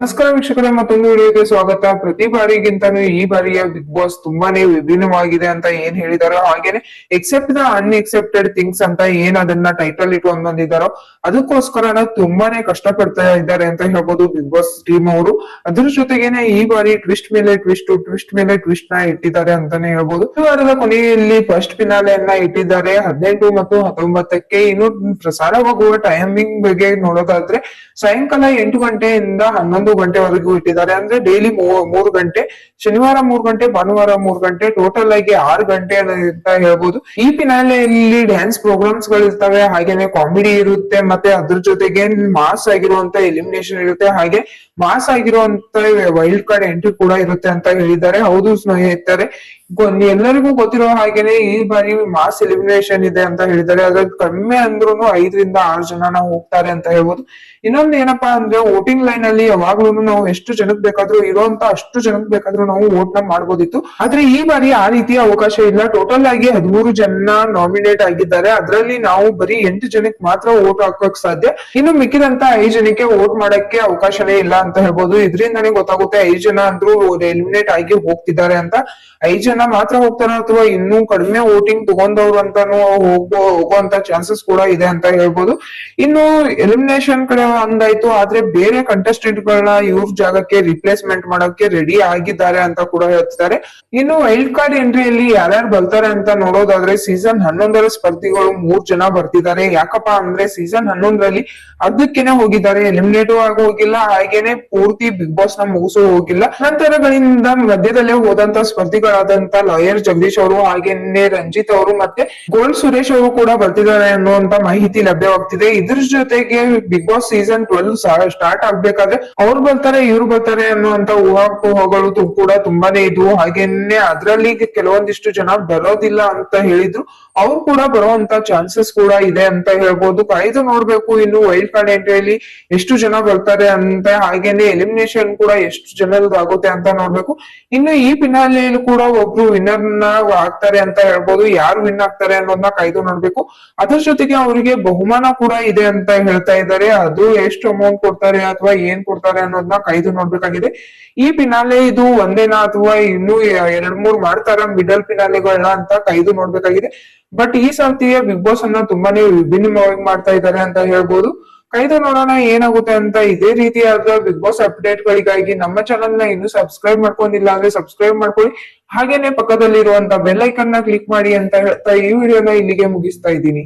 ನಮಸ್ಕಾರ ವೀಕ್ಷಕರೇ, ಮತ್ತೊಂದು ವಿಡಿಯೋಗೆ ಸ್ವಾಗತ. ಪ್ರತಿ ಬಾರಿಗಿಂತನೂ ಈ ಬಾರಿಯ ಬಿಗ್ ಬಾಸ್ ತುಂಬಾನೇ ವಿಭಿನ್ನವಾಗಿದೆ ಅಂತ ಏನ್ ಹೇಳಿದಾರೋ, ಹಾಗೇನೆ ಎಕ್ಸೆಪ್ಟ್ ದ ಅನ್ಎಕ್ಸೆಪ್ಟೆಡ್ ಥಿಂಗ್ಸ್ ಅಂತ ಏನ್ ಅದನ್ನ ಟೈಟಲ್ ಇಟ್ಕೊಂಡ್ ಬಂದಿದ್ದಾರೋ ಅದಕ್ಕೋಸ್ಕರ ತುಂಬಾನೇ ಕಷ್ಟ ಪಡ್ತಾ ಇದ್ದಾರೆ ಅಂತ ಹೇಳ್ಬೋದು ಬಿಗ್ ಬಾಸ್ ಟೀಮ್ ಅವರು. ಅದ್ರ ಜೊತೆಗೇನೆ ಈ ಬಾರಿ ಟ್ವಿಸ್ಟ್ ಮೇಲೆ ಟ್ವಿಸ್ಟ್ ಮೇಲೆ ಟ್ವಿಸ್ಟ್ ನ ಇಟ್ಟಿದ್ದಾರೆ ಅಂತಾನೆ ಹೇಳ್ಬೋದು. ಈ ವಾರದ ಕೊನೆಯಲ್ಲಿ ಫಸ್ಟ್ ಫಿನಾಲೆಯನ್ನ ಇಟ್ಟಿದ್ದಾರೆ 18 ಮತ್ತು 19ಕ್ಕೆ. ಇನ್ನು ಪ್ರಸಾರವಾಗುವ ಟೈಮಿಂಗ್ ಬಗ್ಗೆ ನೋಡೋದಾದ್ರೆ ಸಾಯಂಕಾಲ 8 ಗಂಟೆಯಿಂದ 11 ಗಂಟೆವರೆಗೂ ಇಟ್ಟಿದ್ದಾರೆ. ಅಂದ್ರೆ ಡೈಲಿ 3 ಗಂಟೆ, ಶನಿವಾರ 3 ಗಂಟೆ, ಭಾನುವಾರ 3 ಗಂಟೆ, ಟೋಟಲ್ ಆಗಿ 6 ಗಂಟೆ ಅಂತ ಹೇಳ್ಬೋದು. ಈ ಫಿನಾಲೆಯಲ್ಲಿ ಡ್ಯಾನ್ಸ್ ಪ್ರೋಗ್ರಾಮ್ಸ್ ಗಳು ಇರ್ತವೆ, ಹಾಗೇನೆ ಕಾಮಿಡಿ ಇರುತ್ತೆ, ಮತ್ತೆ ಅದ್ರ ಜೊತೆಗೆ ಮಾಸ್ ಆಗಿರುವಂತ ಎಲಿಮಿನೇಷನ್ ಇರುತ್ತೆ, ಹಾಗೆ ಮಾಸ್ ಆಗಿರುವಂತ ವೈಲ್ಡ್ ಕಾರ್ಡ್ ಎಂಟ್ರಿ ಕೂಡ ಇರುತ್ತೆ ಅಂತ ಹೇಳಿದ್ದಾರೆ. ಹೌದು ಸ್ನೇಹಿತರೆ, ಎಲ್ಲರಿಗೂ ಗೊತ್ತಿರೋ ಹಾಗೇನೆ ಈ ಬಾರಿ ಮಾಸ್ ಎಲಿಮಿನೇಷನ್ ಇದೆ ಅಂತ ಹೇಳಿದ್ದಾರೆ. ಅದ್ರಲ್ಲಿ ಕಡಿಮೆ ಅಂದ್ರೂ 5ರಿಂದ 6 ಜನ ನಾವು ಹೋಗ್ತಾರೆ ಅಂತ ಹೇಳ್ಬೋದು. ಇನ್ನೊಂದು ಏನಪ್ಪಾ ಅಂದ್ರೆ ವೋಟಿಂಗ್ ಲೈನ್ ಅಲ್ಲಿ ಯಾವಾಗ್ಲೂ ನಾವು ಎಷ್ಟು ಜನಕ್ ಬೇಕಾದ್ರೂ ಇರುವಂತ ಅಷ್ಟು ಜನಕ್ ಬೇಕಾದ್ರೂ ನಾವು ವೋಟ್ ನ ಮಾಡ್ಬೋದಿತ್ತು. ಆದ್ರೆ ಈ ಬಾರಿ ಆ ರೀತಿಯ ಅವಕಾಶ ಇಲ್ಲ. ಟೋಟಲ್ ಆಗಿ 13 ಜನ ನಾಮಿನೇಟ್ ಆಗಿದ್ದಾರೆ. ಅದ್ರಲ್ಲಿ ನಾವು ಬರೀ 8 ಜನಕ್ಕೆ ಮಾತ್ರ ವೋಟ್ ಹಾಕಕ್ ಸಾಧ್ಯ. ಇನ್ನು ಮಿಕ್ಕಿದಂತ 5 ಜನಕ್ಕೆ ವೋಟ್ ಮಾಡಕ್ಕೆ ಅವಕಾಶನೇ ಇಲ್ಲ ಅಂತ ಹೇಳ್ಬೋದು. ಇದರಿಂದಾನೇ ಗೊತ್ತಾಗುತ್ತೆ 5 ಜನ ಅಂದ್ರೂ ಎಲಿಮಿನೇಟ್ ಆಗಿ ಹೋಗ್ತಿದ್ದಾರೆ ಅಂತ. 5 ಜನ ಮಾತ್ರ ಹೋಗ್ತಾರ ಅಥವಾ ಇನ್ನೂ ಕಡಿಮೆ ವೋಟಿಂಗ್ ತಗೊಂಡವ್ರು ಅಂತಾನು ಹೋಗುವಂತ ಚಾನ್ಸಸ್ ಕೂಡ ಇದೆ ಅಂತ ಹೇಳ್ಬೋದು. ಇನ್ನು ಎಲಿಮಿನೇಷನ್ ಕಡೆ ಒಂದಾಯ್ತು, ಆದ್ರೆ ಬೇರೆ ಕಂಟೆಸ್ಟೆಂಟ್ ಗಳನ್ನ ಇವ್ರ ಜಾಗಕ್ಕೆ ರಿಪ್ಲೇಸ್ಮೆಂಟ್ ಮಾಡೋಕೆ ರೆಡಿ ಆಗಿದ್ದಾರೆ ಅಂತ ಕೂಡ ಹೇಳ್ತಿದ್ದಾರೆ. ಇನ್ನು ವೈಲ್ಡ್ ಕಾರ್ಡ್ ಎಂಟ್ರಿಯಲ್ಲಿ ಯಾರ್ಯಾರು ಬರ್ತಾರೆ ಅಂತ ನೋಡೋದಾದ್ರೆ ಸೀಸನ್ 11ರ ಸ್ಪರ್ಧಿಗಳು 3 ಜನ ಬರ್ತಿದ್ದಾರೆ. ಯಾಕಪ್ಪ ಅಂದ್ರೆ ಸೀಸನ್ 11ರಲ್ಲಿ ಅರ್ಧಕ್ಕೆನೆ ಹೋಗಿದ್ದಾರೆ, ಎಲಿಮಿನೇಟ್ ಆಗಿ ಹೋಗಿಲ್ಲ, ಹಾಗೇನೆ ಪೂರ್ತಿ ಬಿಗ್ ಬಾಸ್ ನ ಮುಗಿಸೋ ಹೋಗಿಲ್ಲ. ನಂತರಗಳಿಂದ ಮಧ್ಯದಲ್ಲೇ ಹೋದಂತ ಸ್ಪರ್ಧಿಗಳಾದಂತ ಲಾಯರ್ ಜಗದೀಶ್ ಅವರು, ಹಾಗೇನೆ ರಂಜಿತ್ ಅವರು, ಮತ್ತೆ ಗೋಲ್ಡ್ ಸುರೇಶ್ ಅವರು ಕೂಡ ಬರ್ತಿದ್ದಾರೆ ಅನ್ನುವಂತ ಮಾಹಿತಿ ಲಭ್ಯವಾಗ್ತಿದೆ. ಇದ್ರ ಜೊತೆಗೆ ಬಿಗ್ ಬಾಸ್ ಸೀಸನ್ 12 ಸ್ಟಾರ್ಟ್ ಆಗ್ಬೇಕಾದ್ರೆ ಅವ್ರು ಬರ್ತಾರೆ ಇವ್ರು ಬರ್ತಾರೆ ಅನ್ನುವಂತ ಊಹಾಪೋಹಗಳು ಕೂಡ ತುಂಬಾನೇ ಇದ್ವು. ಹಾಗೇನೆ ಅದ್ರಲ್ಲಿ ಕೆಲವೊಂದಿಷ್ಟು ಜನ ಬರೋದಿಲ್ಲ ಅಂತ ಹೇಳಿದ್ರು, ಅವ್ರು ಕೂಡ ಬರುವಂತ ಚಾನ್ಸಸ್ ಕೂಡ ಇದೆ ಅಂತ ಹೇಳ್ಬೋದು. ಕಾಯ್ದು ನೋಡ್ಬೇಕು ಇನ್ನು ವೈಲ್ಡ್ ಕಾರ್ಡ್ ಎಂಟ್ರಿಯಲ್ಲಿ ಎಷ್ಟು ಜನ ಬರ್ತಾರೆ ಅಂತ, ಹಾಗೇನೆ ಎಲಿಮಿನೇಷನ್ ಕೂಡ ಎಷ್ಟು ಜನರದ್ದು ಆಗುತ್ತೆ ಅಂತ ನೋಡ್ಬೇಕು. ಇನ್ನು ಈ ಫಿನಾಲೆಯಲ್ಲೂ ಕೂಡ ಒಬ್ರು ವಿನ್ನರ್ ನ ಆಗ್ತಾರೆ ಅಂತ ಹೇಳ್ಬೋದು. ಯಾರು ವಿನ್ ಆಗ್ತಾರೆ ಅನ್ನೋದನ್ನ ಕಾಯ್ದು ನೋಡ್ಬೇಕು. ಅದ್ರ ಜೊತೆಗೆ ಅವರಿಗೆ ಬಹುಮಾನ ಕೂಡ ಇದೆ ಅಂತ ಹೇಳ್ತಾ ಇದ್ದಾರೆ. ಅದು ಎಷ್ಟು ಅಮೌಂಟ್ ಕೊಡ್ತಾರೆ ಅಥವಾ ಏನ್ ಕೊಡ್ತಾರೆ ಅನ್ನೋದನ್ನ ಕಾಯ್ದು ನೋಡ್ಬೇಕಾಗಿದೆ. ಈ ಫಿನಾಲೆ ಇದು ಒಂದೇನಾ ಅಥವಾ ಇನ್ನು 2-3 ಮಾಡ್ತಾರ ಮಿಡಲ್ ಫಿನಾಲೆಗಳನ್ನ ಅಂತ ಕಾಯ್ದು ನೋಡ್ಬೇಕಾಗಿದೆ. ಬಟ್ ಈ ಸರ್ತಿಯ ಬಿಗ್ ಬಾಸ್ ಅನ್ನ ತುಂಬಾನೇ ವಿಭಿನ್ನವಾಗಿ ಮಾಡ್ತಾ ಇದ್ದಾರೆ ಅಂತ ಹೇಳ್ಬೋದು. ಕಾಯ್ದು ನೋಡೋಣ ಏನಾಗುತ್ತೆ ಅಂತ. ಇದೇ ರೀತಿಯಾದ ಬಿಗ್ ಬಾಸ್ ಅಪ್ಡೇಟ್ ಗಳಿಗಾಗಿ ನಮ್ಮ ಚಾನೆಲ್ ನ ಇನ್ನು ಸಬ್ಸ್ಕ್ರೈಬ್ ಮಾಡ್ಕೊಂಡಿಲ್ಲ ಅಂದ್ರೆ ಸಬ್ಸ್ಕ್ರೈಬ್ ಮಾಡ್ಕೊಳ್ಳಿ. ಹಾಗೇನೆ ಪಕ್ಕದಲ್ಲಿರುವಂತ ಬೆಲ್ ಐಕನ್ ನ ಕ್ಲಿಕ್ ಮಾಡಿ ಅಂತ ಹೇಳ್ತಾ ಈ ವಿಡಿಯೋನ ಇಲ್ಲಿಗೆ ಮುಗಿಸ್ತಾ ಇದ್ದೀನಿ.